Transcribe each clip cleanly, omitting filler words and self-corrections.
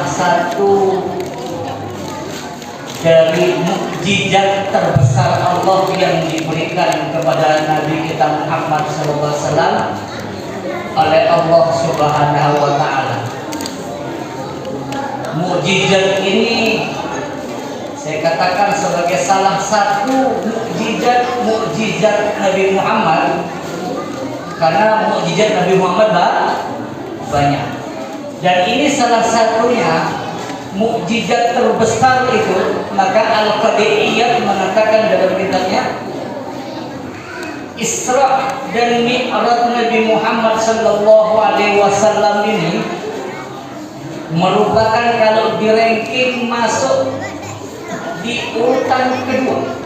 salah satu dari mukjizat terbesar Allah yang diberikan kepada Nabi kita Muhammad SAW oleh Allah Subhanahu wa Ta'ala. Mukjizat ini saya katakan sebagai salah satu mukjizat Nabi Muhammad, karena mukjizat Nabi Muhammad banyak, dan ini salah satunya mukjizat terbesar itu. Maka Al-Qadi'iyah mengatakan dalam kitabnya, Isra dan Mi'raj Nabi Muhammad sallallahu alaihi wasallam ini merupakan, kalau di ranking, masuk di urutan kedua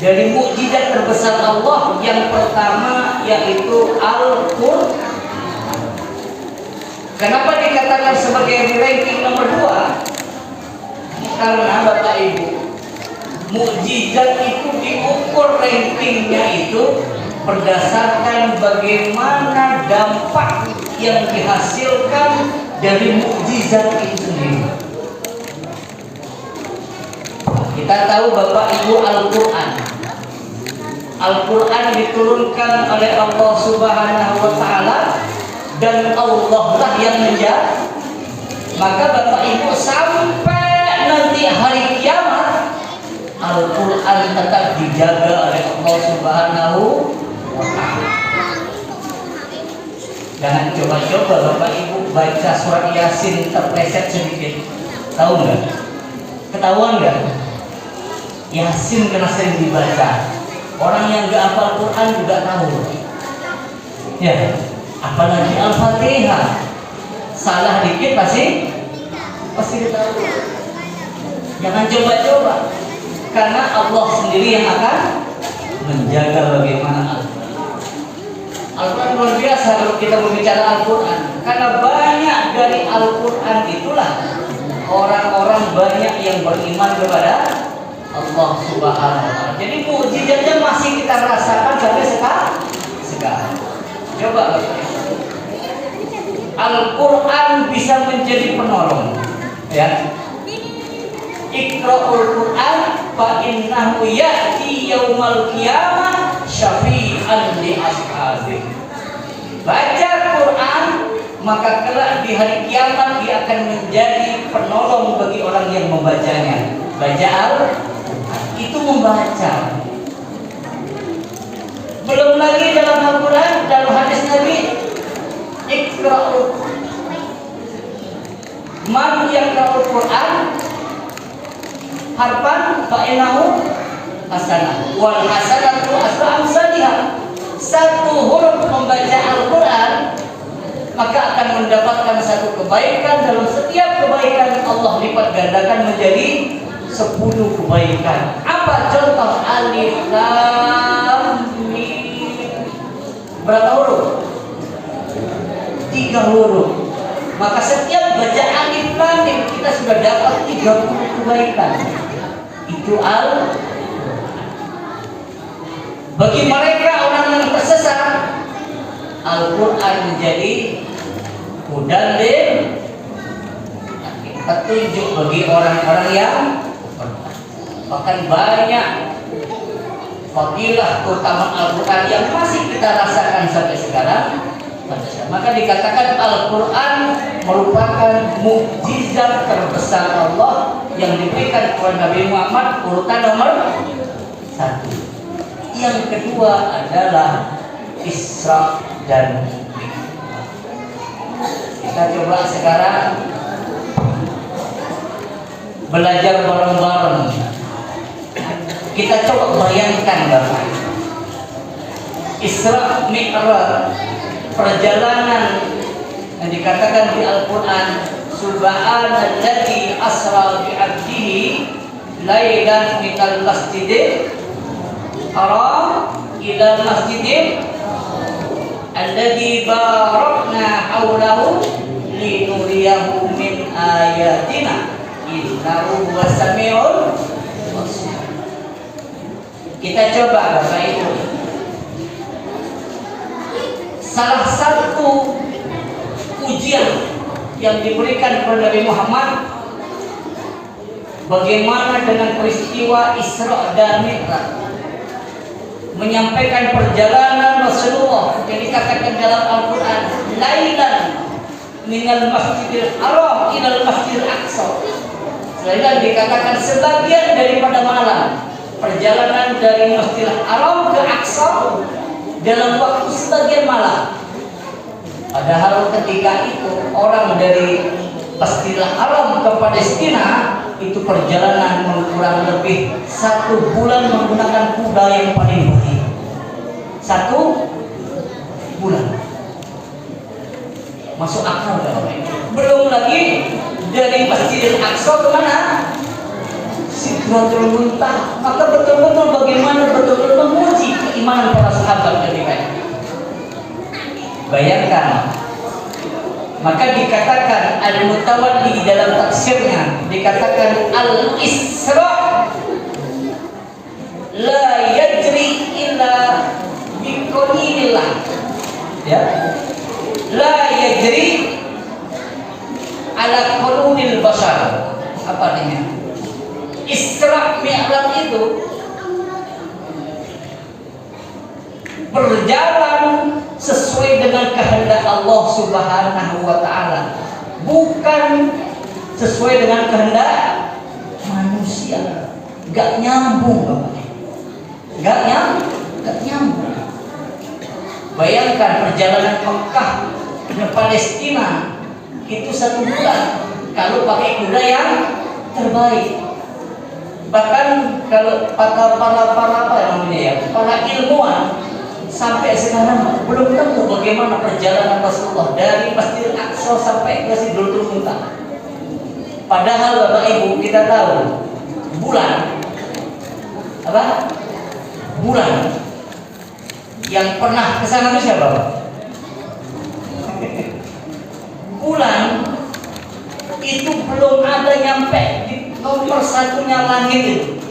dari mukjizat terbesar Allah. Yang pertama yaitu Al-Qur'an. Kenapa dikatakan sebagai ranking nomor 2? Karena Bapak Ibu, mukjizat itu diukur rankingnya itu berdasarkan bagaimana dampak yang dihasilkan dari mukjizat itu sendiri. Kita tahu Bapak Ibu, Al-Quran diturunkan oleh Allah Subhanahu wa Ta'ala, dan Allah lah yang menjaga. Maka Bapak Ibu, sampai nanti hari kiamat Al-Quran tetap dijaga oleh Allah Subhanahu wa Ta'ala. Jangan coba-coba Bapak Ibu baca surat Yasin terpleset sedikit. Tahu nggak? Ketahuan nggak? Yasin kena sering dibaca. Orang yang nggak hafal Quran juga tahu. Ya, apalagi Al-Fatihah. Salah dikit pasti ketahuan. Jangan coba-coba, karena Allah sendiri yang akan menjaga bagaimana Al-Quran. Al-Quran luar biasa kalau kita berbicara Al-Quran, karena banyak dari Al-Quran itulah orang-orang banyak yang beriman kepada Allah Subhanahu wa Ta'ala. Jadi mukjizatnya masih kita rasakan sampai sekarang. Coba Al-Quran bisa menjadi penolong, ya. Iqra'ul Quran fa innahu ya'ti yaumal qiyamah syafi'an li ashabi. Baca Quran, maka kelak di hari kiamat dia akan menjadi penolong bagi orang yang membacanya. Baca Al-Quran itu membaca. Belum lagi dalam Al-Quran, dalam hadis Nabi, Iqra'ul man yaqra'ul Quran harfan fa innahu hasanah wal hasanatu asru amsalihha. Satu huruf membaca Al-Quran maka akan mendapatkan satu kebaikan. Dalam setiap kebaikan Allah lipat gandakan menjadi 10 kebaikan. Apa contoh? Alif lam mim. Berapa huruf? 3 huruf. Maka setiap baca alif lam mim kita sudah dapat 30 kebaikan. Itu bagi mereka orang yang tersesat, Al-Quran menjadi hudan lil, petunjuk bagi orang-orang yang bahkan banyak fadilah keutamaan Al-Quran yang masih kita rasakan sampai sekarang. Maka dikatakan Al-Quran merupakan mukjizat terbesar Allah yang diberikan kepada Nabi Muhammad, urutan nomor 1. Yang kedua adalah Isra dan Mi'raj. Kita coba sekarang belajar bareng-bareng. Kita coba bayangkan Bapak, Isra Mi'raj, perjalanan yang dikatakan di Al-Quran, Subhanalladzi asra bi'abdihi lailan minal masjidil haram ila masjidil alladzi barakna haulahu linuriyahu min ayatina innahu wasami'un basir. Kita coba Bapak Ibu, salah satu ujian yang diberikan kepada Nabi Muhammad. Bagaimana dengan peristiwa Isra dan Mi'raj, menyampaikan perjalanan Rasulullah yang dikatakan dalam Al-Quran, lailan minal masjidil haram ilal masjidil aqsa. Lailan dikatakan sebagian daripada malam, perjalanan dari Masjidil Haram ke Aqsa dalam waktu sebagian malam. Padahal ketika itu orang dari Masjidil Haram ke Palestina itu perjalanan kurang lebih 1 bulan menggunakan kuda yang paling baik. 1 bulan. Masuk akal gak? Belum lagi dari Masjidil Aqsa ke mana? Sidratul Muntaha. Maka betul-betul bagaimana betul-betul menguji keimanan para sahabat ketika itu. Bayangkan. Maka dikatakan Al-Mutawalli dalam tafsirnya dikatakan Al-Isra la yajri illa biqaninillah. Ya. La yajri ala qanunil bashar. Apa artinya? Isra Mi'raj itu berjalan sesuai dengan kehendak Allah Subhanahu wa taala, bukan sesuai dengan kehendak manusia. Gak nyambung, Bapak. Gak nyambung. Bayangkan perjalanan Mekah ke Palestina itu 1 bulan kalau pakai kuda yang terbaik. Bahkan kalau para ilmuwan sampai sekarang belum tahu bagaimana perjalanan Rasulullah dari Masjidil Aqsa sampai ke Sidratul Muntaha. Padahal Bapak Ibu kita tahu bulan yang pernah ke sana itu siapa? Bulan itu belum ada nyampe di nomor 1-nya langit itu.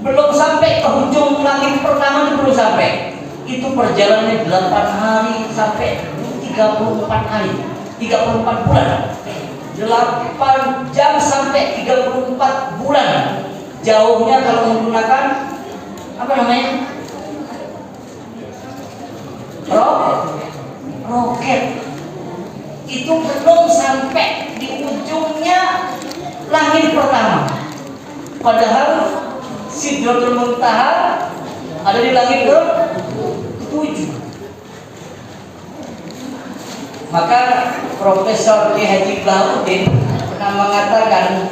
Belum sampai ke ujung langit pertama itu belum sampai. Itu perjalanannya 8 hari sampai 34 hari, 34 bulan. 8 jam sampai 34 bulan. Jauhnya kalau menggunakan apa namanya? Roket. Itu belum sampai di ujungnya langit pertama. Padahal Sidratul Muntaha ada di langit ke-7. Maka Profesor Haji Bahuddin pernah mengatakan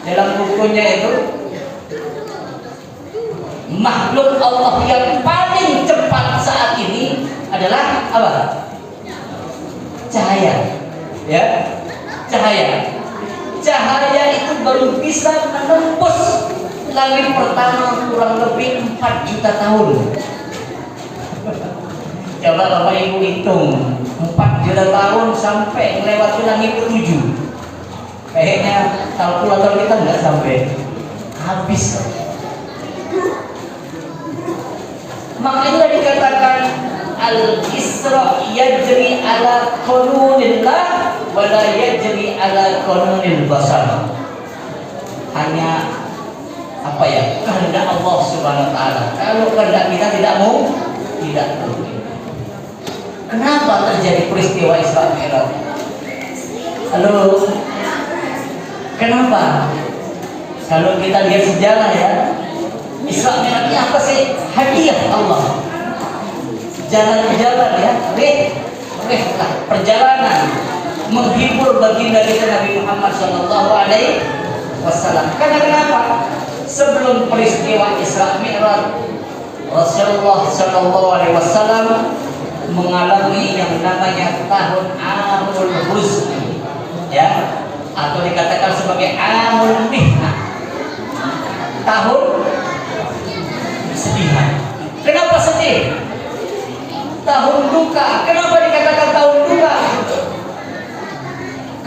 dalam bukunya itu, makhluk Allah yang paling cepat saat ini adalah apa? Cahaya. Ya, cahaya. Cahaya itu baru bisa menembus langit pertama kurang lebih 4 juta tahun. Coba Bapak Ibu hitung 4 juta tahun sampai melewati langit ke-7. Kayaknya kalkulator kita nggak sampai habis. Makanya dikatakan Al-Isra yajri ala qanunillah wa la yajri ala qanunil bashar. Hanya apa ya? Kehendak Allah Subhanahu wa taala. Kalau kehendak kita tidak mungkin. Kenapa terjadi peristiwa Isra Mi'raj? Halo. Kenapa? Kalau kita lihat sejarah ya, Isra Mi'raj ini apa sih? Hadiah Allah. Jalan-jalan ya, lah perjalanan menghibur baginda kita Nabi Muhammad Sallallahu Alaihi Wasallam. Karena kenapa? Sebelum peristiwa Isra Mi'raj, Rasulullah Sallallahu Alaihi Wasallam mengalami yang namanya tahun Amul Huzni, ya, atau dikatakan sebagai Amul Mihnah, tahun kesedihan. Kenapa sedih? Tahun duka. Kenapa dikatakan tahun duka?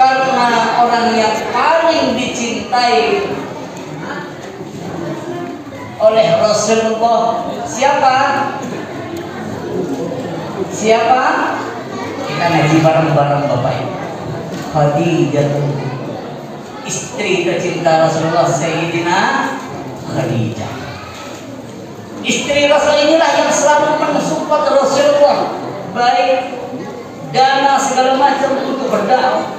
Karena orang yang paling dicintai oleh Rasulullah siapa? Siapa? Kita ngaji bareng-bareng Bapak Ibu. Khadijah, istri tercinta Rasulullah Sayyidina Khadijah. Istri Rasul inilah yang selalu mensupport Rasulullah, baik dana segala macam untuk berdakwah.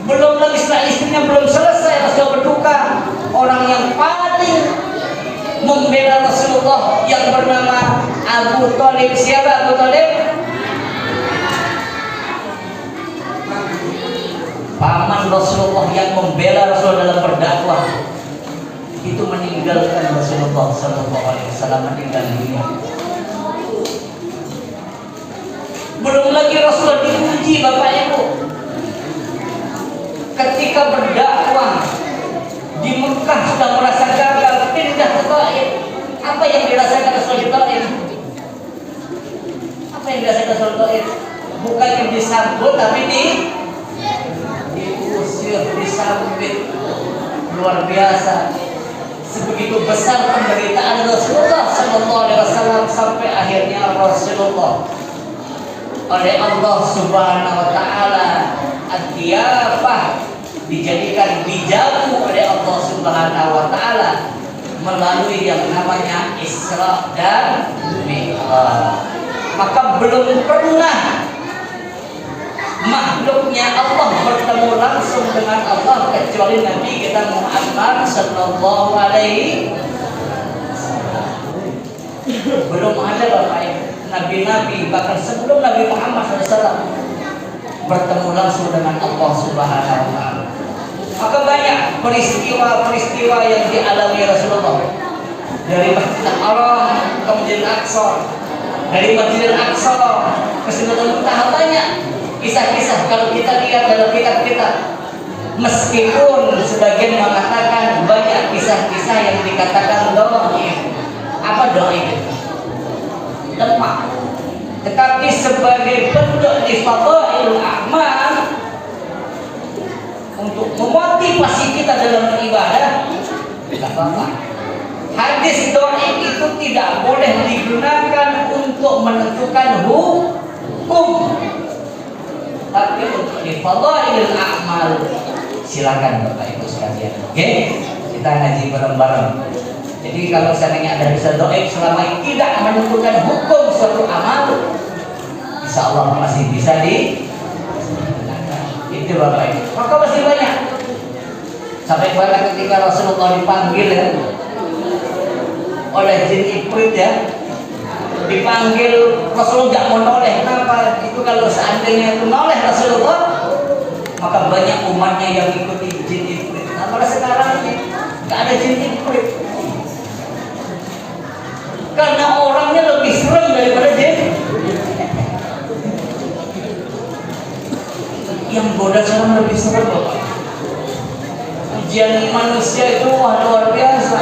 Belum lagi setelah istrinya belum selesai Rasul berduka, orang yang paling membela Rasulullah yang bernama Abu Thalib. Siapa Abu Thalib? Paman Rasulullah yang membela Rasul dalam berdakwah, itu meninggalkan Rasulullah Sallallahu Alaihi Wasallam, meninggal dunia. Belum lagi Rasulullah diuji, Bapak Ibu, ketika berdakwah di Mekah sudah merasa gagal, pindah ke Taif. Apa yang dirasakan Rasul di Taif? Apa yang dirasakan Rasul di Taif? Bukannya disambut, tapi diusir, disambit. Luar biasa. Sebegitu besar penderitaan Rasulullah Sallallahu Alaihi Wasallam, sampai akhirnya Rasulullah oleh Allah Subhanahu Wa Taala ad-diyafah, dijadikan dijamu oleh Allah Subhanahu Wa Taala melalui yang namanya Isra dan Mi'raj. Maka belum pernah makhluknya Allah bertemu langsung dengan Allah kecuali Nabi kita Muhammad Sallallahu Alaihi Wasallam. Belum ada Bapak Ibu, nabi-nabi bahkan sebelum Nabi Muhammad SAW bertemu langsung dengan Allah Subhanahu Wa Taala. Maka banyak peristiwa-peristiwa yang dialami Rasulullah, dari Masjidil Haram ke Masjidil Aqsa, dari Masjidil Aqsa ke Sidratul Muntaha. Banyak kisah-kisah kalau kita lihat dalam kitab-kitab. Meskipun sebagian mengatakan banyak kisah-kisah yang dikatakan dhaif. Apa dhaif? Lemah. Tetapi sebagai bentuk di fadhailul a'mal, untuk memotivasi kita dalam beribadah, tidak apa-apa. Hadis dhaif itu tidak boleh digunakan untuk menentukan hukum, tapi untuk di fadhailul a'mal silakan Bapak Ibu sekalian. Oke? Kita ngaji bareng-bareng. Jadi kalau seandainya ada hadis dhaif selama tidak menentukan hukum suatu amal, insya Allah masih bisa itu Bapak Ibu. Maka masih banyak. Sampai pada ketika Rasulullah dipanggil ya, oleh jin ifrit ya, dipanggil Rasulullah tidak mau noleh. Kenapa? Itu kalau seandainya itu noleh Rasulullah, maka banyak umatnya yang ikuti jin ifrit. Nah pada sekarang ini nggak ada jin ifrit, karena orangnya lebih serem daripada jin. Yang goda sekarang lebih serem Bapak. Ujian manusia itu wah luar biasa.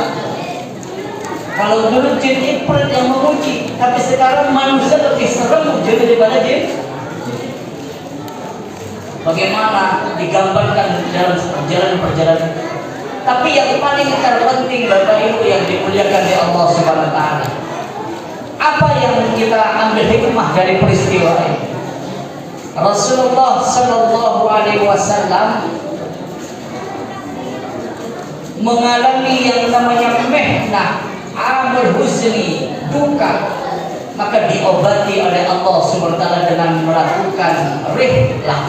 Kalau dulu jin ifrit yang menguji, tapi sekarang manusia lebih serem ujian daripada jin. Bagaimana digambarkan dalam perjalanan. Tapi yang paling terpenting Bapak Ibu yang dimuliakan oleh Allah Subhanahu Wa Taala, apa yang kita ambil hikmah dari peristiwa ini? Rasulullah Sallallahu Alaihi Wasallam mengalami yang namanya mihnah, amul huzni, duka, maka diobati oleh Allah Subhanahu Wa Taala dengan melakukan rihlah,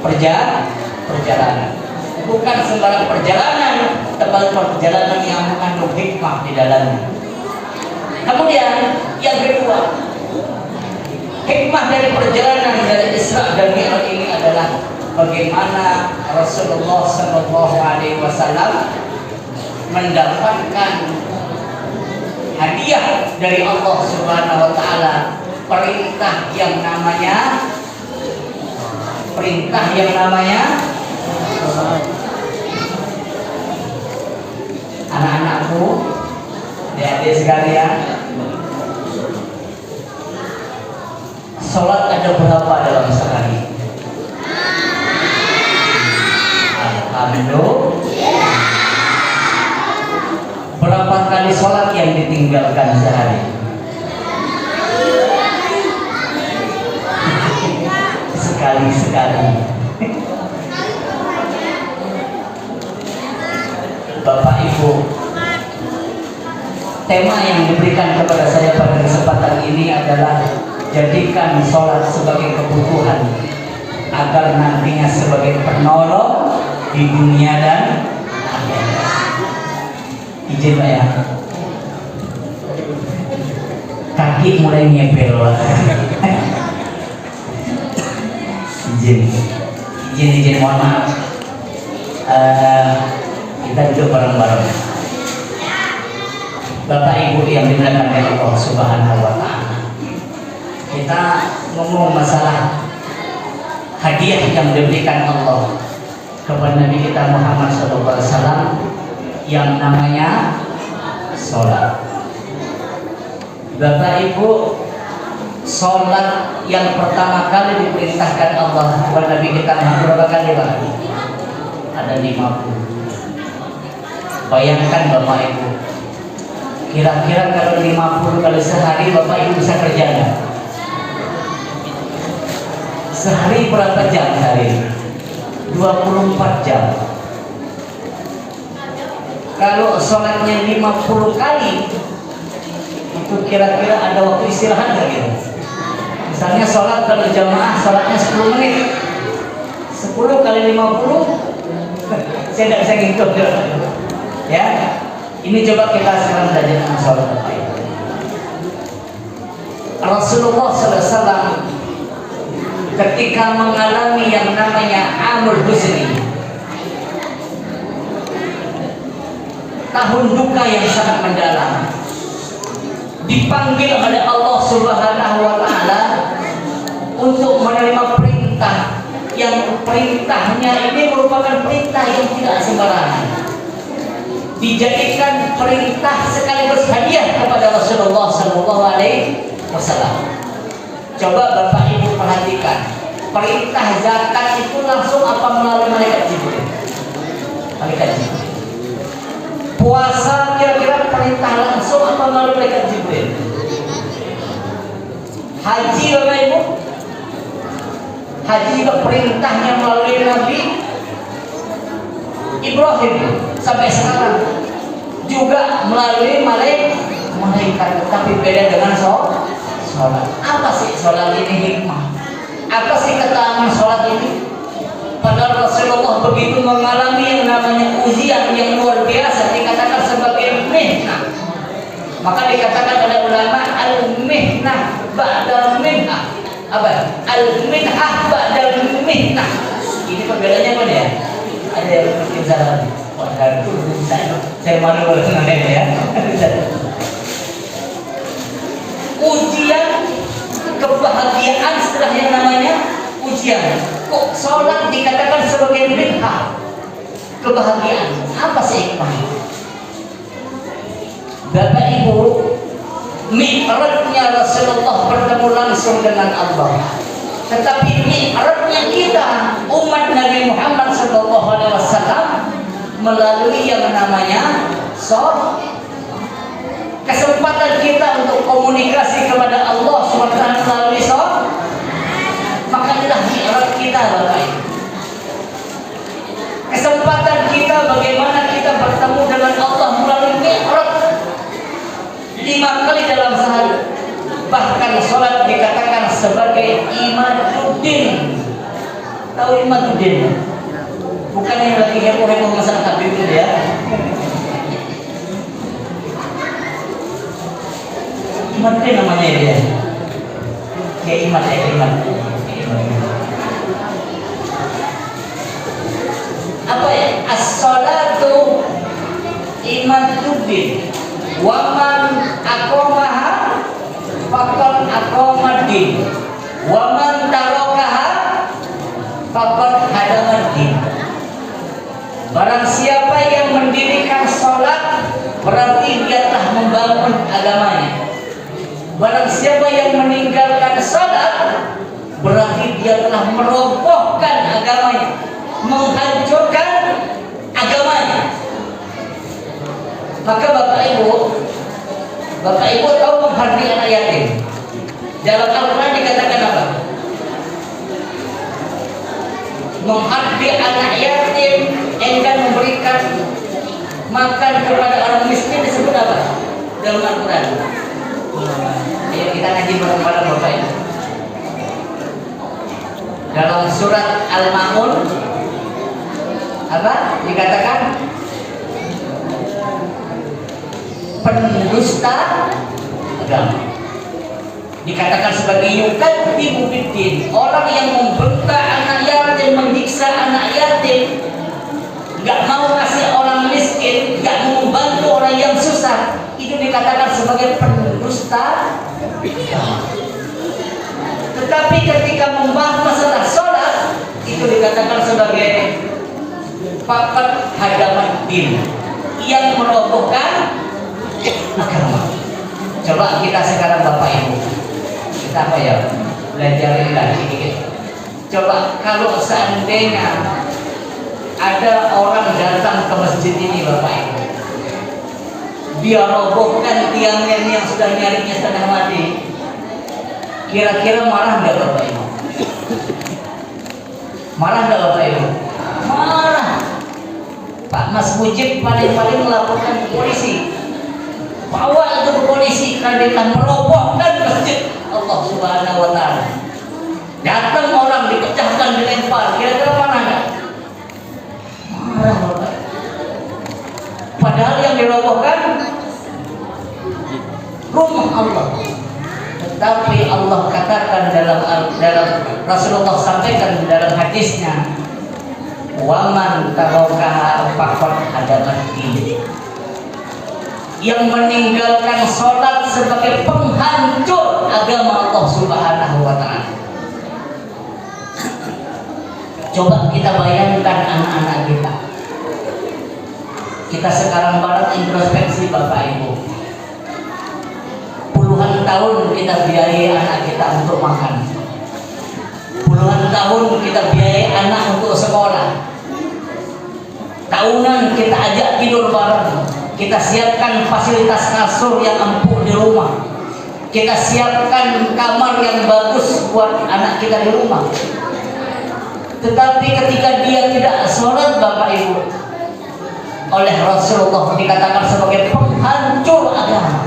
perjalanan. Bukan sembarang perjalanan, tetapi perjalanan yang mengandung hikmah di dalamnya. Kemudian yang kedua, hikmah dari perjalanan dari Isra dan Mi'raj ini adalah bagaimana Rasulullah Sallallahu Alaihi Wasallam mendapatkan hadiah dari Allah Subhanahu Wa Taala, perintah yang namanya anak-anakku, adik-adik sekalian, sholat ada berapa dalam sehari? Alhamdulillah. Berapa kali sholat yang ditinggalkan sehari? Sekali-sekali. Bapak Ibu, tema yang diberikan kepada saya pada kesempatan ini adalah jadikan sholat sebagai kebutuhan agar nantinya sebagai penolong di dunia dan akhirat. Izin Pak ya, kaki mulai nyepel. izin mohon maaf. Kita duduk bareng-bareng. Bapak Ibu yang dimuliakan oleh Allah Subhanahu wa taala. Kita ngomong masalah hadiah yang diberikan Allah kepada Nabi kita Muhammad SAW yang namanya sholat. Bapak Ibu, sholat yang pertama kali diperintahkan Allah kepada Nabi kita Muhammad berapa kali Pak? Ada 50. Bayangkan Bapak Ibu, kira-kira kalau 50 kali sehari Bapak Ibu bisa kerja nggak? Sehari berapa jam sehari? 24 jam. Kalau sholatnya 50 kali, itu kira-kira ada waktu istirahat nggak gitu? Misalnya sholat kalau jamaah sholatnya 10 menit, 10 kali 50, saya tidak bisa ngitung ya. Ini coba kita sekarang belajar tentang sholat. Rasulullah SAW ketika mengalami yang namanya Amul Huzni, tahun duka yang sangat mendalam, dipanggil oleh Allah Subhanahu wa taala untuk menerima perintah yang perintahnya ini merupakan perintah yang tidak sembarangan, dijadikan perintah sekaligus hadiah kepada Rasulullah SAW. Coba Bapak Ibu perhatikan, perintah zakat itu langsung apa melalui malaikat Jibril? Malaikat Jibril. Puasa kira-kira perintah langsung apa melalui malaikat Jibril? Haji Bapak Ibu, haji juga perintahnya melalui Nabi Ibrahim sampai sekarang juga melalui malaikat, tapi beda dengan sholat. Apa sih sholat ini hikmah? Apa sih keutamaan sholat ini? Padahal Rasulullah begitu mengalami yang namanya ujian yang luar biasa, dikatakan sebagai mihnah. Maka dikatakan oleh ulama al-mihnah ba'dal mihnah. Apa? Al-mihnah ba'dal mihnah. Ini perbedaannya apa ya? Ada yang mungkin salah. Waduh, saya malu kalau mengenai ya. Ujian kebahagiaan setelah yang namanya ujian. Kok sholat dikatakan sebagai mihnah, kebahagiaan? Apa sih hikmahnya? Bapak Ibu, mi'rajnya Rasulullah bertemu langsung dengan Allah. Tetapi mi'rajnya kita umat Nabi Muhammad SAW melalui yang namanya sholat. Kesempatan kita untuk komunikasi kepada Allah SWT melalui sholat, maka inilah mi'raj kita Bapak Ibu. Kesempatan kita bagaimana kita bertemu dengan Allah melalui mi'raj 5 kali dalam sehari. Bahkan sholat dikatakan sebagai imaduddin. Tahu imaduddin? Bukan yang lagi heboh-heboh masalah Habib itu ya. Imaduddin namanya dia. Ya iman. Apa ya? As-salatu imaduddin. Waman aqamaha faqad aqamaddin, waman tarakaha faqad hadamaddin. Barang siapa yang mendirikan sholat, berarti dia telah membangun agamanya. Barang siapa yang meninggalkan sholat, berarti dia telah merobohkan agamanya, menghancurkan agamanya. Maka Bapak Ibu tahu menghargai anak yatim. Dalam Al-Quran dikatakan apa? Menghargai anak yatim, enggan memberikan makan kepada orang miskin disebut apa dalam Al-Quran? Ayo kita ngaji bareng-bareng Bapak Ibu. Dalam surat Al-Ma'un apa dikatakan? Pendusta agama. Dikatakan sebagai yukadzibu biddin, orang yang membentak anak yatim, menyiksa anak yatim, nggak mau kasih orang miskin, nggak mau membantu orang yang susah, itu dikatakan sebagai pendusta agama. Tetapi ketika membahas masalah sholat, itu dikatakan sebagai papat hadaman din, yang merobohkan agama. Coba kita sekarang Bapak Ibu, kita apa ya, belajar lagi dikit. Coba kalau seandainya ada orang datang ke masjid ini Bapak Ibu, dia robohkan tiangnya yang sudah nyarinya setengah mati, kira-kira marah nggak Bapak Ibu? Marah nggak Bapak Ibu? Marah. Pak Mas Mujib paling-paling melaporkan ke polisi, bawa itu ke polisi karena dia merobohkan masjid Allah Subhanahu wa Ta'ala. Datang orang dipecahkan, dilempar, kira-kira marah nggak? Marah Bapak. Padahal yang dirobohkan rumah Allah. Tetapi Allah katakan dalam Rasulullah sampaikan dalam hadisnya, waman tarokaha faqad hadamati, yang meninggalkan sholat sebagai penghancur agama Allah Subhanahu wa Ta'ala. Coba kita bayangkan anak-anak kita. Kita sekarang bareng introspeksi Bapak Ibu. Puluhan tahun kita biayai anak kita untuk makan. Puluhan tahun kita biayai anak untuk sekolah. Tahunan kita ajak tidur bareng. Kita siapkan fasilitas kasur yang empuk di rumah. Kita siapkan kamar yang bagus buat anak kita di rumah. Tetapi ketika dia tidak sholat Bapak Ibu, oleh Rasulullah dikatakan sebagai penghancur agama.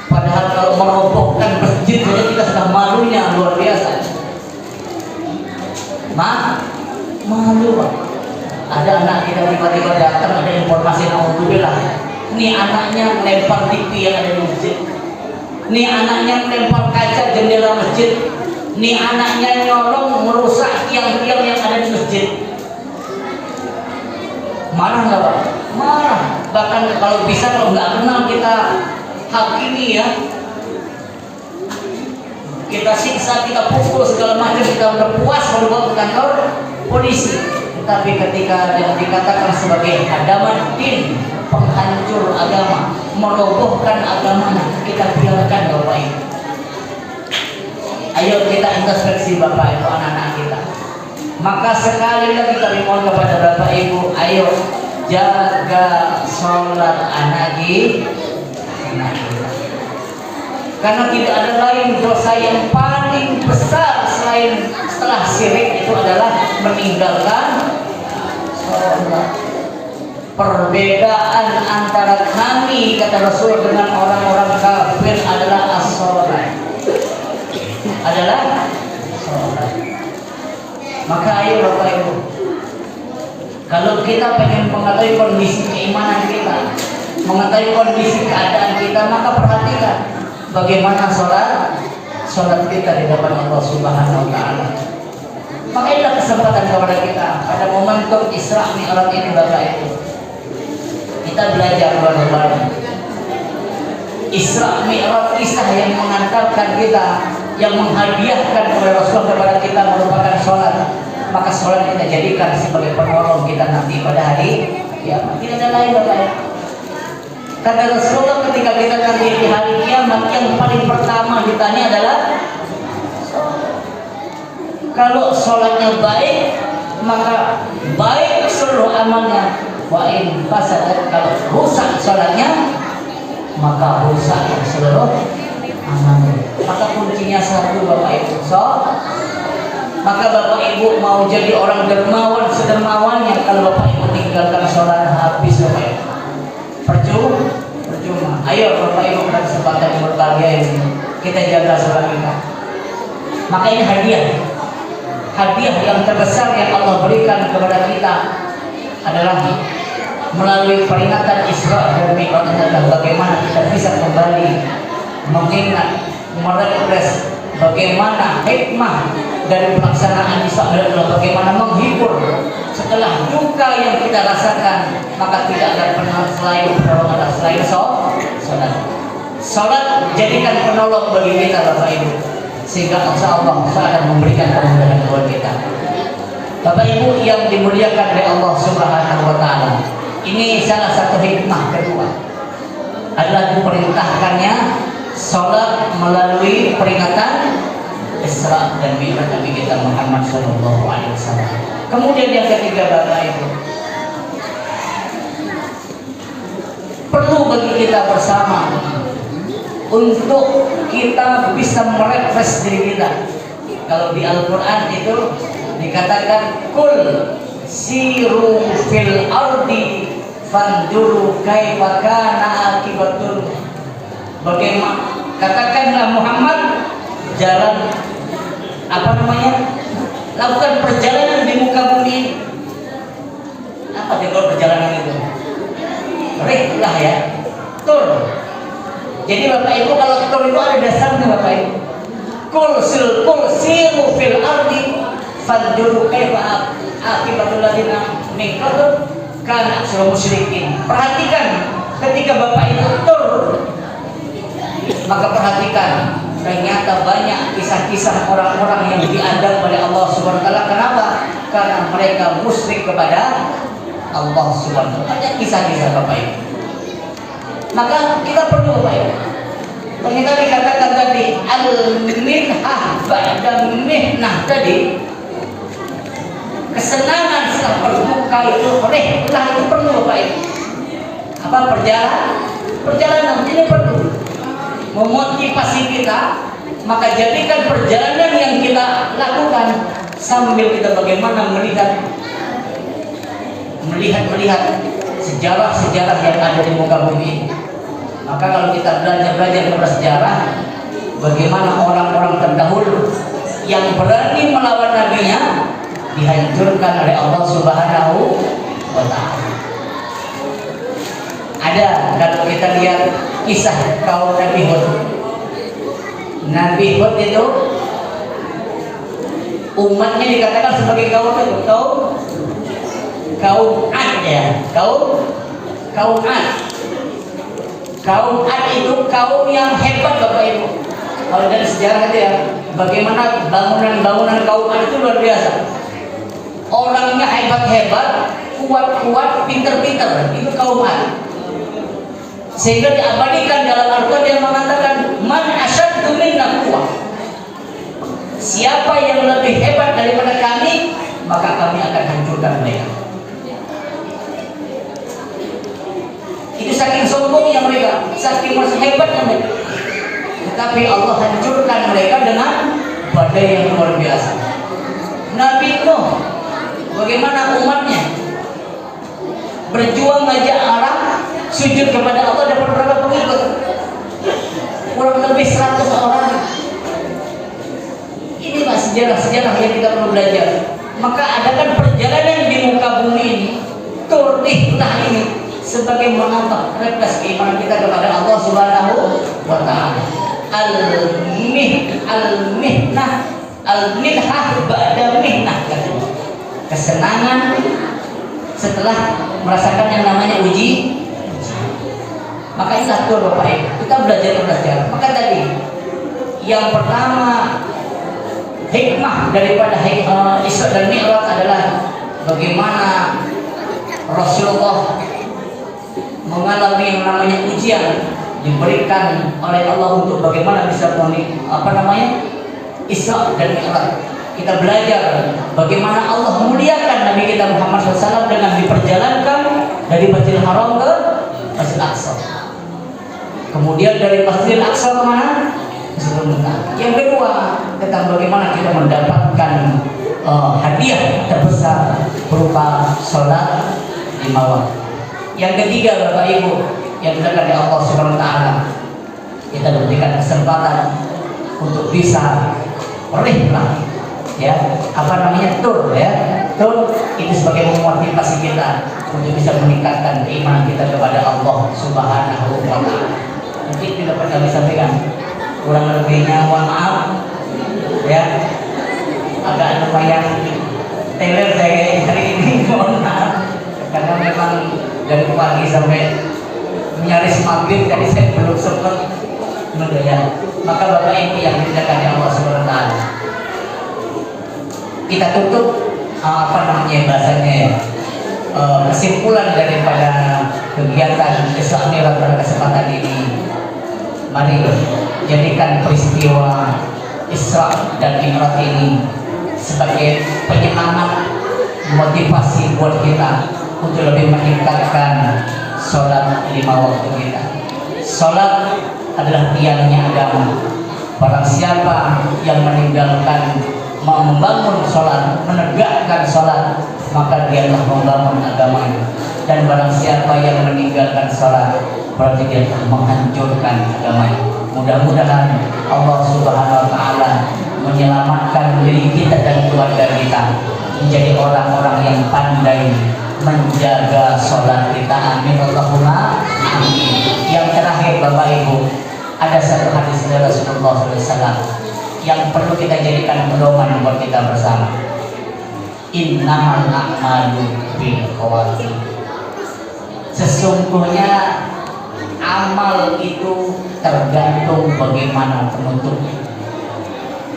Padahal kalau merobohkan masjid saja kita sudah malunya luar biasa. Malu Pak. Ada anak kita tiba-tiba datang, ada informasi alhamdulillah, ini anaknya melempar TV yang ada di masjid, ini anaknya melempar kaca jendela masjid, ini anaknya nyolong merusak tiang-tiang yang ada di masjid. Marah nggak Pak? Marah. Bahkan kalau bisa, kalau nggak kenal kita hakimi ya, kita siksa, kita pukul segala macam, kita udah puas kalau bawa ke kantor polisi. Tapi ketika yang dikatakan sebagai hadaman din, penghancur agama, merobohkan agamanya, kita biarkan Bapak Ibu. Ayo kita introspeksi Bapak Ibu, anak-anak kita. Maka sekali lagi kami mohon kepada Bapak Ibu, ayo jaga sholat anak kita. Karena tidak ada lain dosa yang paling besar selain setelah syirik, itu adalah meninggalkan sholat. Perbedaan antara kami, kata Rasul, dengan orang-orang kafir adalah as-sholat. Adalah sholat. Maka ayo Bapak Ibu, kalau kita pengen mengetahui kondisi keimanan kita, mengetahui kondisi keadaan kita, maka perhatikan bagaimana sholat kita di depan Allah Subhanahu wa Ta'ala. Maka inilah kesempatan kepada kita pada momentum Isra Mi'raj ini Bapak Ibu, kita belajar bareng-bareng. Isra Mi'raj, kisah yang mengantarkan kita, yang menghadiahkan kepada Rasulullah kepada kita merupakan sholat. Maka sholat kita jadikan sebagai penolong kita nanti pada hari kiamat. Tidak ada lain Bapak Ibu. Kata Rasulullah, ketika kita nanti di hari kiamat, yang paling pertama ditanya adalah kalau sholatnya baik, maka baik seluruh amalnya. Wa in fasadat, kalau rusak sholatnya, maka rusak seluruh amalnya. Maka kuncinya satu Bapak Ibu. Maka Bapak Ibu mau jadi orang dermawan sedermawannya, kalau Bapak Ibu tinggalkan sholat habis Bapak Ibu. kita jaga sholat kita. Maka ini hadiah yang terbesar yang Allah berikan kepada kita adalah melalui peringatan Isra dan Mi'raj adalah bagaimana kita bisa kembali mengingat, merefresh bagaimana hikmah dari pelaksanaan Isra adalah bagaimana menghibur setelah duka yang kita rasakan. Maka tidak ada penolong selain pertolongan selain sholat. Sholat jadikan penolong bagi kita Bapak Ibu, sehingga insya Allah akan memberikan kemudahan buat kita. Bapak Ibu yang dimuliakan oleh Allah Subhanahu wa Ta'ala, ini salah satu hikmah kedua adalah diperintahkannya sholat melalui peringatan Isra dan Mi'raj Nabi kita Muhammad Sallallahu Alaihi Wasallam. Kemudian yang ketiga Bapak Ibu, perlu bagi kita bersama untuk kita bisa merefresh diri kita. Kalau di Al-Quran itu dikatakan kul siru fil ardi fanzuru kaifa kana akibatul. Bagaimana, katakanlah Muhammad, jalan lakukan perjalanan di muka bumi. Apa dia kalau perjalanan itu? Rihlah ya, tur. Jadi Bapak Ibu kalau tur itu ada dasarnya Bapak Ibu. Kul siru fil ardi fanzuru kaifa akibatul ladzina min qabl kana aksarul musyrikin. Perhatikan ketika Bapak Ibu tur, maka perhatikan ternyata banyak kisah-kisah orang-orang yang diadab oleh Allah Subhanahu wa Ta'ala. Kenapa? Karena mereka musyrik kepada Allah Subhanahu wa Ta'ala. Banyak kisah-kisah Bapak Ibu. Maka kita perlu Bapak Ibu, ternyata dikatakan tadi al-minhah ba'da mihnah tadi, kesenangan setelah berduka itu perlu Bapak Ibu. Apa? Perjalanan ini perlu memotivasi kita. Maka jadikan perjalanan yang kita lakukan sambil kita bagaimana melihat sejarah-sejarah yang ada di muka bumi. Maka kalau kita belajar tentang sejarah, bagaimana orang-orang terdahulu yang berani melawan nabinya dihancurkan oleh Allah Subhanahu wa Ta'ala. Ada, kalau kita lihat kisah kaum Nabi Hud. Nabi Hud itu umatnya dikatakan sebagai kaum Ad ya, kaum Ad. Kaum Ad itu kaum yang hebat Bapak Ibu. Kalau dari sejarah itu ya, bagaimana bangunan kaum Ad itu luar biasa. Orangnya hebat-hebat, kuat-kuat, pinter-pinter. Itu kaum Ad. Sehingga diabadikan dalam Al-Quran yang mengatakan man asyaddu minna quwwah. Siapa yang lebih hebat daripada kami, maka kami akan hancurkan mereka. Itu saking sombongnya mereka, saking merasa hebatnya mereka. Tetapi Allah hancurkan mereka dengan badai yang luar biasa. Nabi Nuh, bagaimana umatnya berjuang ngajak Arab sujud kepada Allah, dapat berapa pengikut? Kurang lebih 100 orang. Ini Pak sejarah-sejarah yang kita perlu belajar. Maka adakan perjalanan di muka bumi ini, turihlah ini sebagai menambah refresh keimanan kita kepada Allah Subhanahu wa Ta'ala. Al-minhah ba'da mihnah. Kesenangan setelah merasakan yang namanya uji. Maka inilah tur Bapak Ibu, kita belajar. Maka tadi yang pertama, hikmah daripada Isra dan Mi'raj adalah bagaimana Rasulullah mengalami yang namanya ujian diberikan oleh Allah untuk bagaimana bisa Isra dan Mi'raj. Kita belajar bagaimana Allah memuliakan Nabi kita Muhammad SAW dengan diperjalankan dari Masjidil Haram ke Masjidil Aqsa. Kemudian dari Masjidil Aqsa kemana? Masjidil Mekah. Yang kedua, tentang bagaimana kita mendapatkan hadiah terbesar berupa sholat 5 waktu. Yang ketiga Bapak Ibu yang dilakukan oleh Allah Subhanahu wa Ta'ala, kita diberikan kesempatan untuk bisa lah ya, apa namanya, tur itu sebagai memotivasi kita untuk bisa meningkatkan keimanan kita kepada Allah Subhanahu wa Ta'ala. Mungkin tidak dapat kami sampaikan, kurang lebihnya mohon maaf ya, agak lumayan teler saya hari ini, mohon maaf karena memang dari pagi sampai nyaris maghrib jadi saya belum sempat ya. Maka Bapak Ibu yang dimuliakan Allah Subhanahu wa Ta'ala, kita tutup apa namanya bahasanya ya, kesimpulan daripada kegiatan Isra Mi'raj pada kesempatan ini. Mari jadikan peristiwa Isra dan Mi'raj ini sebagai penyemangat, motivasi buat kita untuk lebih meningkatkan sholat 5 waktu kita. Sholat adalah tiangnya agama. Barang siapa yang meninggalkan, mau membangun sholat, menegakkan sholat, maka dia telah membangun agamanya. Dan barang siapa yang meninggalkan sholat, berarti dia telah menghancurkan agamanya. Mudah-mudahan Allah Subhanahu wa Ta'ala menyelamatkan diri kita dan keluarga kita menjadi orang-orang yang pandai menjaga sholat kita. Amin Allahumma amin. Yang terakhir Bapak Ibu, ada satu hadis dari Rasulullah SAW yang perlu kita jadikan pedoman buat kita bersama. Innamal a'malu bil khawatim. Sesungguhnya amal itu tergantung bagaimana penutupnya.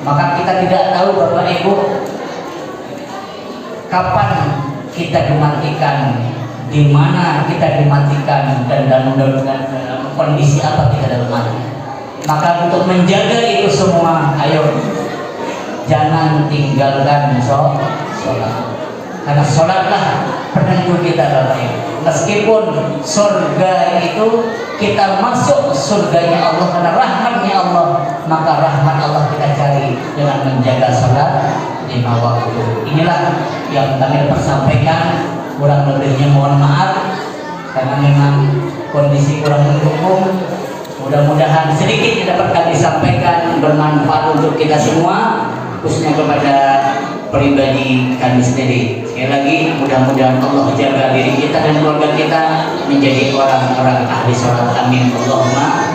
Maka kita tidak tahu Bapak Ibu kapan kita dimatikan, di mana kita dimatikan, dan dalam kondisi apa kita dalam mati. Maka untuk menjaga itu semua, ayo jangan tinggalkan sholat. Karena sholatlah penentu kita Bapak Ibu. Meskipun surga itu kita masuk surganya Allah karena rahmatnya Allah, maka rahmat Allah kita cari dengan menjaga sholat 5 waktu. Inilah yang kami sampaikan, kurang lebihnya mohon maaf karena memang kondisi kurang mendukung. Mudah-mudahan sedikit yang dapat kami sampaikan bermanfaat untuk kita semua, khususnya kepada pribadi kami sendiri. Sekali lagi, mudah-mudahan Allah jaga diri kita dan keluarga kita menjadi orang-orang ahli sholat. Amin Allahumma.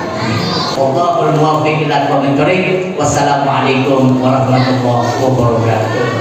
Wallahul muwaffiq ila aqwamit thoriq. Wassalamualaikum warahmatullahi wabarakatuh.